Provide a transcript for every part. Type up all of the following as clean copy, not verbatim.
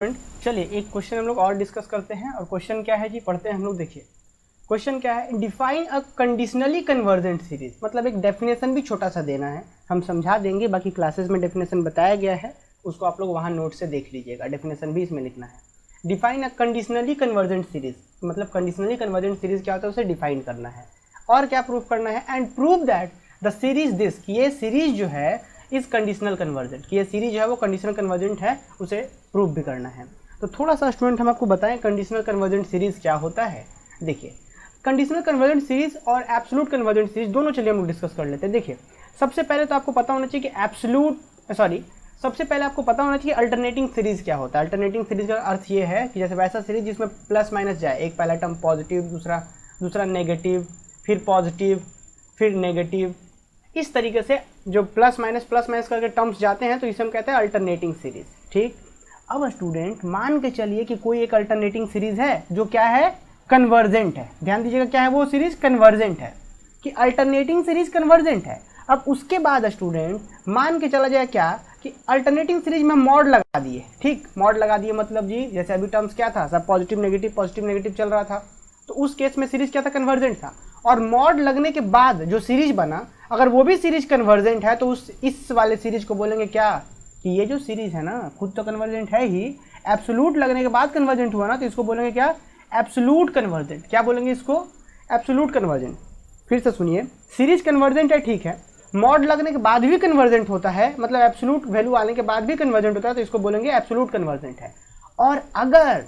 चलिए एक क्वेश्चन हम लोग और डिस्कस करते हैं। और क्वेश्चन क्या है जी, पढ़ते हैं हम लोग। देखिए क्वेश्चन क्या है, define a conditionally convergent series. मतलब एक डेफिनेशन भी छोटा सा देना है, हम समझा देंगे, बाकी क्लासेस में डेफिनेशन बताया गया है, उसको आप लोग वहाँ नोट से देख लीजिएगा, डेफिनेशन भी इसमें लिखना है। Define a conditionally convergent series, मतलब कंडीशनली कन्वर्जेंट सीरीज क्या होता है उसे डिफाइन करना है। और क्या प्रूव करना है, and prove that the series this, कि ये सीरीज जो है इस कंडीशनल कन्वर्जेंट, कि ये सीरीज जो है वो कंडीशनल कन्वर्जेंट है, उसे प्रूव भी करना है। तो थोड़ा सा स्टूडेंट हम आपको बताएं कंडीशनल कन्वर्जेंट सीरीज क्या होता है। देखिए कंडीशनल कन्वर्जेंट सीरीज और एब्सोल्यूट कन्वर्जेंट सीरीज दोनों चलिए हम लोग डिस्कस कर लेते हैं। देखिए सबसे पहले तो आपको पता होना चाहिए कि सबसे पहले आपको पता होना चाहिए अल्टरनेटिंग सीरीज क्या होता है। अल्टरनेटिंग सीरीज का अर्थ ये है कि जैसे वैसा सीरीज जिसमें प्लस माइनस जाए, एक पहला टर्म पॉजिटिव, दूसरा नेगेटिव, फिर पॉजिटिव, फिर नेगेटिव, इस तरीके से जो प्लस माइनस करके टर्म्स जाते हैं तो इसे हम कहते हैं अल्टरनेटिंग सीरीज। ठीक, अब स्टूडेंट मान के चलिए कि कोई एक अल्टरनेटिंग सीरीज है जो क्या है, कन्वर्जेंट है। ध्यान दीजिएगा क्या है वो सीरीज, कन्वर्जेंट है, कि अल्टरनेटिंग सीरीज कन्वर्जेंट है। अब उसके बाद स्टूडेंट मान के चला जाए क्या, कि अल्टरनेटिंग सीरीज में मॉड लगा दिए। ठीक, मॉड लगा दिए मतलब जी जैसे अभी टर्म्स क्या था, सब पॉजिटिव नेगेटिव चल रहा था, तो उस केस में सीरीज क्या था, कन्वर्जेंट था। और मॉड लगने के बाद जो सीरीज बना, अगर वो भी सीरीज कन्वर्जेंट है तो इस वाले सीरीज को बोलेंगे क्या, कि ये जो सीरीज है ना खुद तो कन्वर्जेंट है ही, एब्सोल्यूट लगने के बाद कन्वर्जेंट हुआ ना, तो इसको बोलेंगे क्या, एब्सोल्यूट कन्वर्जेंट। क्या बोलेंगे इसको, एब्सोल्यूट कन्वर्जेंट। फिर से सुनिए, सीरीज कन्वर्जेंट है, ठीक है, मॉड लगने के बाद भी कन्वर्जेंट होता है, मतलब एब्सोल्यूट वैल्यू आने के बाद भी कन्वर्जेंट होता है, तो इसको बोलेंगे एब्सोल्यूट कन्वर्जेंट है। और अगर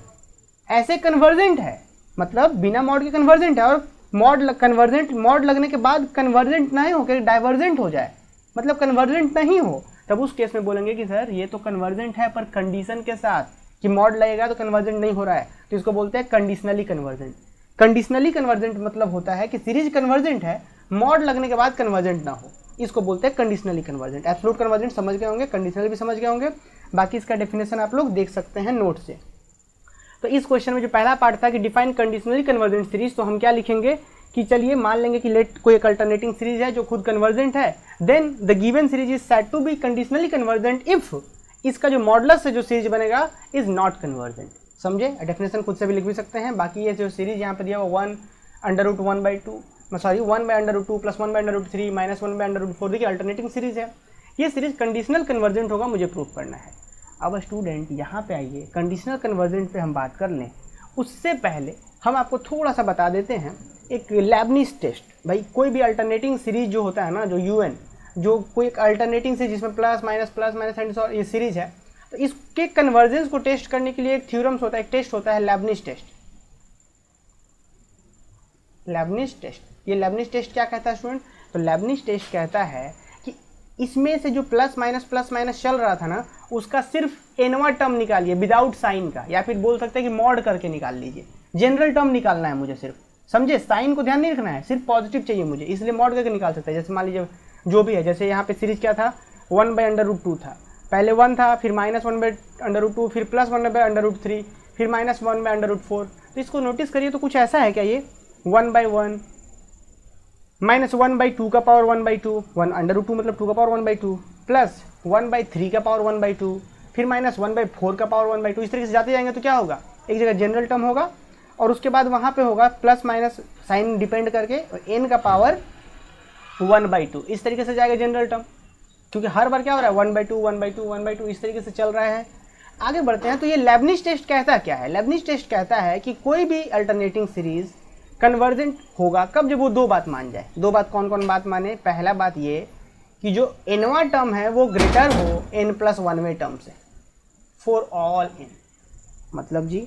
ऐसे कन्वर्जेंट है, मतलब बिना मॉड के कन्वर्जेंट है, और मॉड लगने के बाद कन्वर्जेंट नहीं हो, डाइवर्जेंट हो जाए, मतलब कन्वर्जेंट नहीं हो, तब उस केस में बोलेंगे कि सर ये तो कन्वर्जेंट है पर कंडीशन के साथ कि मॉड लगेगा तो कन्वर्जेंट नहीं हो रहा है, तो इसको बोलते हैं कंडीशनली कन्वर्जेंट। कंडीशनली कन्वर्जेंट मतलब होता है कि सीरीज कन्वर्जेंट है, मॉड लगने के बाद कन्वर्जेंट ना हो, इसको बोलते हैं कंडीशनली कन्वर्जेंट। एब्सोल्यूट कन्वर्जेंट समझ गए होंगे, कंडीशनल भी समझ गए होंगे, बाकी इसका डेफिनेशन आप लोग देख सकते हैं नोट से। तो इस क्वेश्चन में जो पहला पार्ट था कि डिफाइन कंडीशनली कन्वर्जेंट सीरीज, तो हम क्या लिखेंगे कि चलिए मान लेंगे कि लेट कोई एक अल्टरनेटिंग सीरीज है जो खुद कन्वर्जेंट है, then the given series is said to be conditionally convergent if इसका जो मॉडुलस है जो सीरीज बनेगा इज नॉट कन्वर्जेंट। समझे, डेफिनेशन खुद से भी लिख भी सकते हैं। बाकी ये जो सीरीज यहाँ पे दिया हुआ 1/√1/2 1/√2 + 1/√3 - 1/√4, देखिए अल्टरनेटिंग सीरीज है, ये सीरीज कंडीशनल कन्वर्जेंट होगा, मुझे प्रूव करना है। अब स्टूडेंट यहाँ पे आइए, कंडीशनल कन्वर्जेंट पे हम बात कर लें, उससे पहले हम आपको थोड़ा सा बता देते हैं एक लेबनिज टेस्ट। भाई कोई भी अल्टरनेटिंग सीरीज जो होता है ना, जो UN, जो कोई एक अल्टरनेटिंग सीरीज जिसमें प्लस माइनस एंड ये सीरीज है, तो इसके कन्वर्जेंस को टेस्ट करने के लिए एक थ्योरम्स होता है, एक टेस्ट होता है लेबनिज टेस्ट। लेबनिज टेस्ट, ये लेबनिज टेस्ट क्या कहता है स्टूडेंट, तो लेबनिज टेस्ट कहता है कि इसमें से जो प्लस माइनस चल रहा था ना, उसका सिर्फ एनवा टर्म निकालिए विदाउट साइन का, या फिर बोल सकते हैं कि मॉड करके निकाल लीजिए, जनरल टर्म निकालना है मुझे सिर्फ। समझे, साइन को ध्यान नहीं रखना है, सिर्फ पॉजिटिव चाहिए मुझे, इसलिए मॉड करके निकाल सकते हैं। जैसे मान लीजिए जो भी है, जैसे यहाँ पे सीरीज क्या था, 1/√2 था, पहले 1 था, फिर -1/√2, फिर +1/√3, फिर -1/√4, तो इसको नोटिस करिए। तो कुछ ऐसा है क्या, ये 1/1 -1/2 का पावर 1/2, 1/√2 मतलब 2 का पावर 1/2, प्लस 1/3 का पावर 1/2, फिर -1/4 का पावर 1/2, इस तरीके से जाते जाएंगे तो क्या होगा, एक जगह जनरल टर्म होगा और उसके बाद वहाँ पे होगा प्लस माइनस साइन डिपेंड करके n का पावर 1/2, इस तरीके से जाएगा जनरल टर्म, क्योंकि हर बार क्या हो रहा है 1/2 इस तरीके से चल रहा है। आगे बढ़ते हैं, तो ये लेबनिज टेस्ट कहता क्या है, लेबनिज टेस्ट कहता है कि कोई भी अल्टरनेटिंग सीरीज कन्वर्जेंट होगा कब, जब वो दो बात मान जाए। दो बात कौन कौन बात माने, पहला बात ये कि जो nवा टर्म है वो ग्रेटर हो n+1वें टर्म से, फॉर ऑल n, मतलब जी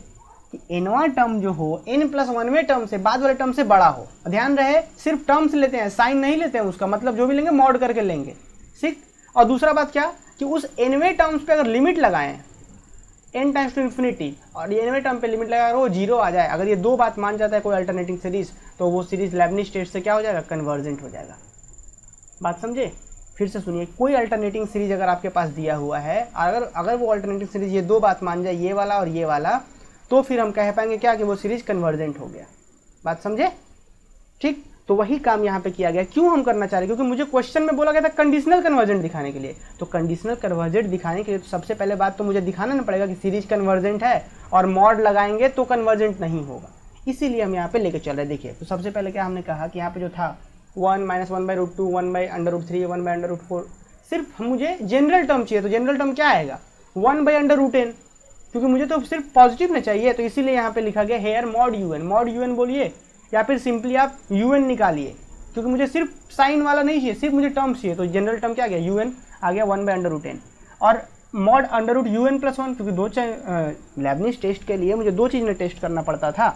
कि nवा टर्म जो हो n+1वें टर्म से, बाद वाले टर्म से बड़ा हो। ध्यान रहे सिर्फ टर्म्स लेते हैं, साइन नहीं लेते हैं उसका, मतलब जो भी लेंगे मॉड करके लेंगे, ठीक। और दूसरा बात क्या, कि उस nवें टर्म्स पे अगर लिमिट लगाएं n → ∞, और ये nवें टर्म पे लिमिट लगा वो 0 आ जाए, अगर ये दो बात मान जाता है कोई अल्टरनेटिंग सीरीज, तो वो सीरीज लेबनिज टेस्ट से क्या हो जाएगा, कन्वर्जेंट हो जाएगा। बात समझे, फिर से सुनिए, कोई अल्टरनेटिंग सीरीज अगर आपके पास दिया हुआ है, अगर वो अल्टरनेटिंग सीरीज ये दो बात मान जाए, ये वाला और ये वाला, तो फिर हम कह पाएंगे क्या, कि वो सीरीज कन्वर्जेंट हो गया। बात समझे, ठीक। तो वही काम यहाँ पे किया गया। क्यों हम करना चाह रहे हैं? क्योंकि मुझे क्वेश्चन में बोला गया था कंडीशनल कन्वर्जेंट दिखाने के लिए। तो कंडीशनल कन्वर्जेंट दिखाने के लिए तो सबसे पहले बात तो मुझे दिखाना ना पड़ेगा कि सीरीज कन्वर्जेंट है, और मॉड लगाएंगे तो कन्वर्जेंट नहीं होगा, इसीलिए हम यहाँ पे लेके चल रहे हैं। देखिए, तो सबसे पहले क्या हमने कहा कि यहाँ पे जो था 1 - 1/√2 1/√3 1/√4, सिर्फ मुझे जनरल टर्म चाहिए। तो जनरल टर्म क्या आएगा? 1/√n, क्योंकि मुझे तो सिर्फ पॉजिटिव में चाहिए, तो इसीलिए यहाँ पे लिखा गया here mod UN। Mod UN बोलिए या फिर सिंपली आप UN निकालिए, क्योंकि मुझे सिर्फ साइन वाला नहीं चाहिए, सिर्फ मुझे टर्म चाहिए। तो जनरल टर्म क्या गया? UN आ गया 1/√n। और मॉड √UN+1, क्योंकि दो लेबनिज टेस्ट के लिए मुझे दो चीज़ में टेस्ट करना पड़ता था,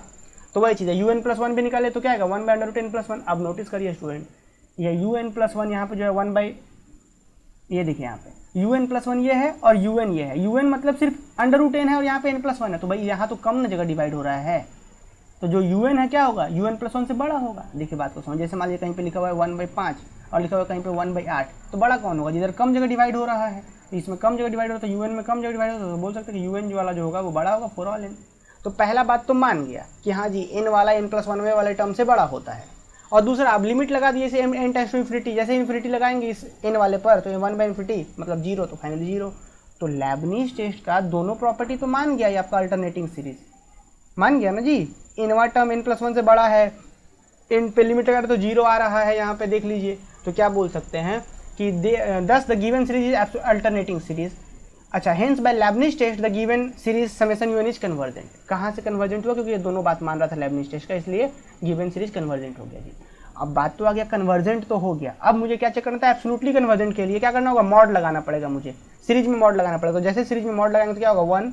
तो वही चीज़ है। UN+1 भी निकाले तो क्या आएगा? 1/√n+1। अब नोटिस करिए स्टूडेंट, ये UN+1 यहाँ पे जो है ये देखिए यहाँ पे UN+1 ये है और UN ये है। UN मतलब सिर्फ √n है और यहाँ पे n+1 है, तो भाई यहाँ तो कम ना जगह डिवाइड हो रहा है, तो जो UN है क्या होगा? UN+1 से बड़ा होगा। देखिए बात को समझ, जैसे मान लीजिए कहीं पे लिखा हुआ है 1/5 और लिखा हुआ है कहीं पे 1/8, तो बड़ा कौन होगा? जिधर कम जगह डिवाइड हो रहा है, इसमें कम जगह डिवाइड होता है, UN में कम जगह डिवाइड होता है, तो बोल सकते हैं कि UN जो वाला जो होगा वो बड़ा होगा फॉर ऑल n। तो पहला बात तो मान गया कि हाँ जी n वाला n+1 वाले टर्म से बड़ा होता है। और दूसरा, आप लिमिट लगा दिए इसे n टेंड्स टू इन्फिनिटी, जैसे इन्फिनिटी लगाएंगे इस n वाले पर तो 1/∞ मतलब 0, तो फाइनली 0। तो लेबनिज टेस्ट का दोनों प्रॉपर्टी तो मान गया, ये आपका अल्टरनेटिंग सीरीज मान गया ना जी। इनवा टर्म n+1 से बड़ा है, n पे लिमिट लगा तो 0 आ रहा है, यहाँ पे देख लीजिए। तो क्या बोल सकते हैं कि thus the given series is alternating series। अच्छा, hence by Leibniz test the given series summation UN is convergent। कहाँ से कन्वर्जेंट हुआ? क्योंकि ये दोनों बात मान रहा था लेबनिज टेस्ट का, इसलिए गिवन सीरीज कन्वर्जेंट हो गया जी। अब बात तो आ गया, कन्वर्जेंट तो हो गया, अब मुझे क्या चेक करना था? एब्सोल्युटली कन्वर्जेंट के लिए क्या करना होगा? मॉड लगाना पड़ेगा मुझे, सीरीज में मॉड लगाना पड़ेगा। तो जैसे सीरीज में मॉड लगाएंगे तो क्या होगा? 1,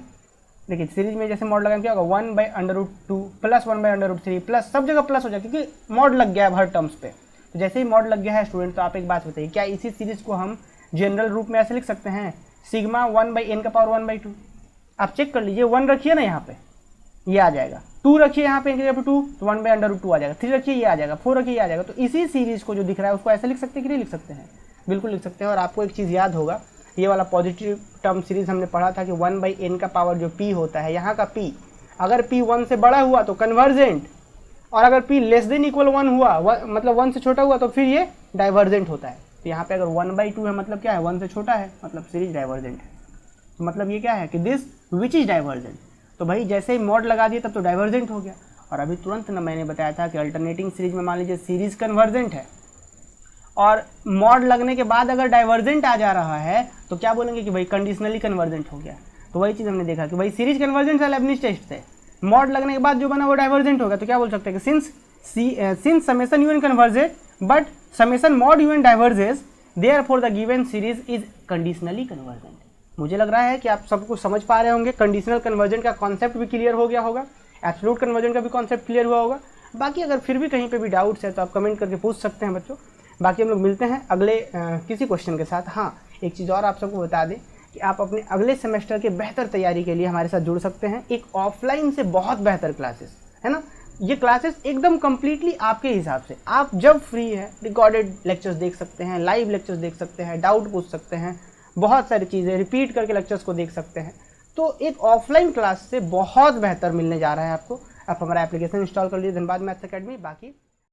देखिए सीरीज में जैसे मॉड लगाएंगे क्या होगा? 1/√2 प्लस 1/√3 प्लस, सब जगह प्लस हो जाए क्योंकि मॉड लग गया है हर टर्म्स पे। तो जैसे ही मॉड लग गया है स्टूडेंट, तो आप एक बात बताइए, क्या इसी सीरीज को हम जनरल रूप में ऐसे लिख सकते हैं? Sigma 1/n⁴1/2। आप चेक कर लीजिए, 1 रखिए ना यहाँ पे, ये आ जाएगा। 2 रखिए यहाँ पे n⁴2 तो 1/√2 आ जाएगा। 3 रखिए ये आ जाएगा। 4 रखिए ये आ जाएगा। तो इसी सीरीज को जो दिख रहा है उसको ऐसे लिख सकते हैं कि नहीं लिख सकते हैं? बिल्कुल लिख सकते हैं। और आपको एक चीज़ याद होगा, ये वाला पॉजिटिव टर्म सीरीज हमने पढ़ा था कि 1/n जो p होता है, यहाँ का p अगर p 1 से बड़ा हुआ तो कन्वर्जेंट, और अगर p <= 1 हुआ, मतलब 1 से छोटा हुआ, तो फिर ये डाइवर्जेंट होता है। तो यहाँ पे अगर 1/2 है मतलब क्या है? 1 से छोटा है, मतलब सीरीज डाइवर्जेंट है। तो मतलब ये क्या है कि दिस विच इज डाइवर्जेंट। तो भाई जैसे ही मॉड लगा दिए तब तो डाइवर्जेंट हो गया। और अभी तुरंत ना मैंने बताया था कि अल्टरनेटिंग सीरीज में मान लीजिए सीरीज कन्वर्जेंट है और मॉड लगने के बाद अगर डाइवर्जेंट आ जा रहा है तो क्या बोलेंगे कि भाई कंडीशनली कन्वर्जेंट हो गया। तो वही चीज़ हमने देखा कि भाई सीरीज कन्वर्जेंट है लेबनिज टेस्ट से, मॉड लगने के बाद जो बना वो डाइवर्जेंट होगा। तो क्या बोल सकते हैं कि since summation UN convergent but summation mod UN diverges, therefore the given series is conditionally convergent. मुझे लग रहा है कि आप सबको समझ पा रहे होंगे, कंडीशनल कन्वर्जेंट का कॉन्सेप्ट भी क्लियर हो गया होगा, एब्सोल्यूट कन्वर्जेंट का भी कॉन्सेप्ट क्लियर हुआ होगा। बाकी अगर फिर भी कहीं पे भी डाउट्स है तो आप कमेंट करके पूछ सकते हैं बच्चों। बाकी हम लोग मिलते हैं अगले किसी क्वेश्चन के साथ। हाँ, एक चीज़ और आप सबको बता दें कि आप अपने अगले सेमेस्टर के बेहतर तैयारी के लिए हमारे साथ जुड़ सकते हैं। एक ऑफलाइन से बहुत बेहतर क्लासेस है ना, ये क्लासेस एकदम कम्प्लीटली आपके हिसाब से, आप जब फ्री है रिकॉर्डेड लेक्चर्स देख सकते हैं, लाइव लेक्चर्स देख सकते हैं, डाउट पूछ सकते हैं, बहुत सारी चीज़ें रिपीट करके लेक्चर्स को देख सकते हैं। तो एक ऑफलाइन क्लास से बहुत बेहतर मिलने जा रहा है आपको। आप हमारा एप्लीकेशन इंस्टॉल कर लीजिए, धनबाद मैथ्स अकेडमी। बाकी